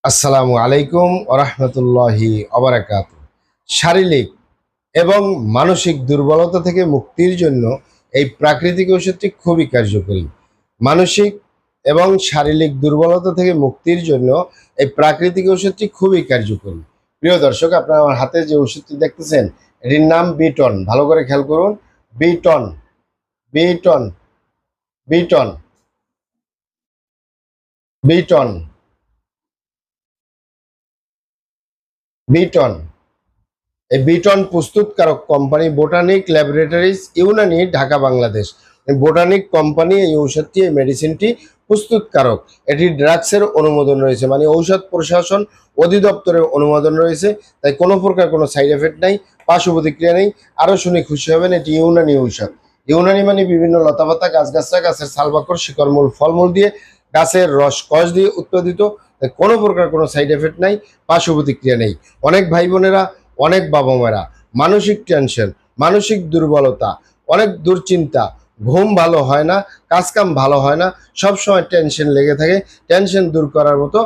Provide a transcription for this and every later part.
আসসালামু আলাইকুম ওরহমতুল্লাহি অবরাকাত। শারীরিক এবং মানসিক দুর্বলতা থেকে মুক্তির জন্য এই প্রাকৃতিক ওষুধটি খুবই কার্যকরী। মানসিক এবং শারীরিক দুর্বলতা থেকে মুক্তির জন্য এই প্রাকৃতিক ওষুধটি খুবই কার্যকরী। প্রিয় দর্শক, আপনারা আমার হাতে যে ওষুধটি দেখতেছেন এটির নাম বিটন। ভালো করে খেয়াল করুন। Vuitton, Vuitton, Vuitton, Vuitton, Vuitton. এই বিটন প্রস্তুতকারক company botanic laboratories, Unani, Dhaka, Bangladesh. Botanic company এই ঔষধটি, এই মেডিসিনটি প্রস্তুতকারক। এটি ড্রাগসের অনুমোদন রয়েছে, মানে ঔষধ প্রশাসন অধিদপ্তরের অনুমোদন রয়েছে। তাই কোনো প্রকার কোনো সাইড এফেক্ট নাই, পার্শ্ব প্রতিক্রিয়া নেই। আরও শুনে খুশি হবেন, এটি ইউনানি ঔষধ। ইউনানি মানে বিভিন্ন লতাপাতা, গাছগাছরা, গাছের ছালবাকড়, শিকড়মূল, ফলমূল দিয়ে, গাছের রস কষ দিয়ে উৎপাদিত। তাই কোনো প্রকার কোনো সাইড এফেক্ট নাই, পার্শ্ব প্রতিক্রিয়া নেই। অনেক ভাই বোনেরা, অনেক বাবা মায়েরা মানসিক টেনশন, মানসিক দুর্বলতা, অনেক দুশ্চিন্তা, ঘুম ভালো হয় না, কাজকাম ভালো হয় না, সবসময় টেনশন লেগে থাকে। টেনশন দূর করার মতো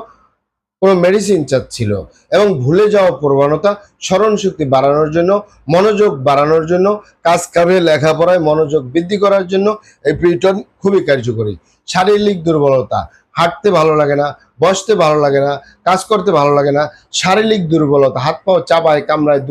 কোনো মেডিসিন চাচ্ছিল এবং ভুলে যাওয়া প্রবণতা, স্মরণ শক্তি বাড়ানোর জন্য, মনোযোগ বাড়ানোর জন্য, কাজ কামে লেখাপড়ায় মনোযোগ বৃদ্ধি করার জন্য এই প্রিটন খুবই কার্যকরী। শারীরিক দুর্বলতা, হাঁটতে ভালো লাগে না, বসতে ভালো লাগে না, কাজ করতে ভালো লাগে না, শারীরিক দুর্বলতা, হাত পাও চাবায় কামড়ায়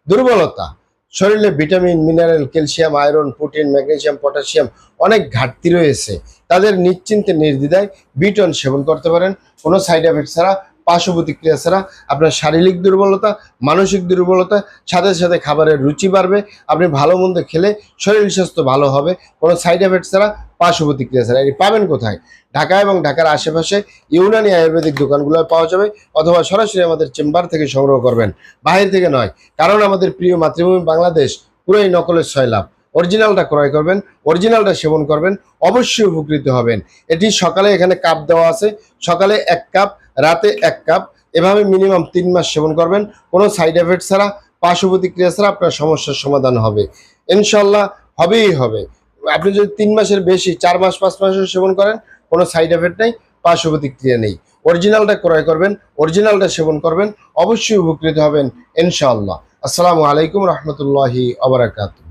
দুর্বলতা, শরীরে vitamin, mineral, calcium, iron, protein, magnesium, potassium অনেক ঘাটতি রয়েছে, তাদের নিশ্চিন্তে নির্দ্বিধায় বিটন সেবন করতে পারেন কোনো সাইড এফেক্ট ছাড়া, পার্শ্ব প্রতিক্রিয়া ছাড়া। আপনার শারীরিক দুর্বলতা, মানসিক দুর্বলতা, সাথে সাথে খাবারের রুচি বাড়বে। আপনি ভালো মন্দ খেলে শরীর স্বাস্থ্য ভালো হবে কোনো সাইড এফেক্ট ছাড়া, পার্শ্ব প্রতিক্রিয়া ছাড়া। এটি পাবেন কোথায়? ঢাকা এবং ঢাকার আশেপাশে ইউনানি আয়ুর্বেদিক দোকানগুলো পাওয়া যাবে, অথবা সরাসরি আমাদের চেম্বার থেকে সংগ্রহ করবেন, বাহির থেকে নয়। কারণ আমাদের প্রিয় মাতৃভূমি বাংলাদেশ পুরোই নকলের সয়লাভ। অরিজিনালটা ক্রয় করবেন, অরিজিনালটা সেবন করবেন, অবশ্যই উপকৃত হবেন। এটি সকালে এখানে কাপ দেওয়া আছে, সকালে 1 কাপ, রাতে 1 কাপ, এভাবে মিনিমাম 3 মাস সেবন করবেন কোনো সাইড এফেক্ট ছাড়া, পার্শ্ব প্রতিক্রিয়া ছাড়া। আপনার সমস্যার সমাধান হবে, ইনশাল্লাহ হবেই হবে। আপনি যদি 3 মাসের বেশি, 4 মাস, 5 মাসের সেবন করেন, কোনো সাইড এফেক্ট নেই, পার্শ্ব প্রতিক্রিয়া নেই। অরিজিনালটা ক্রয় করবেন, অরিজিনালটা সেবন করবেন, অবশ্যই উপকৃত হবেন ইনশাআল্লাহ। আসসালামু আলাইকুম রহমতুল্লাহি আবরাকাতুহু।